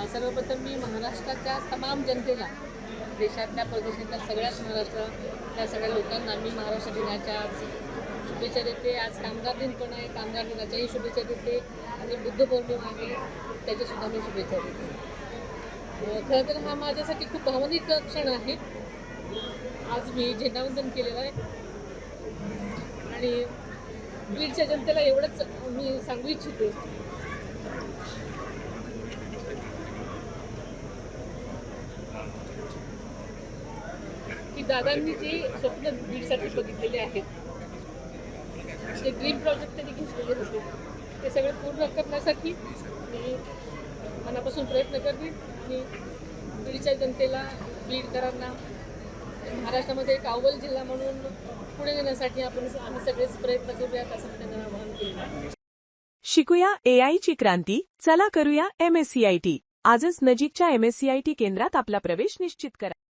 सर्वप्रथम मी महाराष्ट्राच्या तमाम जनतेला, देशातल्या परदेशातल्या सगळ्याच महाराष्ट्रातल्या सगळ्या लोकांना मी महाराष्ट्र दिनाच्या आज शुभेच्छा देते. आज कामगार दिन पण आहे, कामगार दिनाच्याही शुभेच्छा देते आणि बुद्ध पौर्णिमा आहे त्याच्यासुद्धा मी शुभेच्छा देते. खरं तर हा माझ्यासाठी खूप भावनिक क्षण आहे. आज मी झेंडावंदन केलेलं आहे आणि बीडच्या जनतेला एवढंच मी सांगू इच्छिते की दादांनी जे स्वप्न बीडसाठी बघितलेले आहेत, जे ड्रीम प्रोजेक्ट त्यांनी घेतलेले होते, ते सगळे पूर्ण करण्यासाठी मी मनापासून प्रयत्न करते. की बीडच्या जनतेला, बीडकरांना महाराष्ट्रामध्ये एक अव्वल जिल्हा म्हणून पुढे नेण्यासाठी आम्ही सगळेच प्रयत्न करूयात असं त्यांना आवाहन केलं. शिकूया AI ची क्रांती. चला करूया MSCIT. आजच नजीकच्या MSCIT केंद्रात आपला प्रवेश निश्चित करा.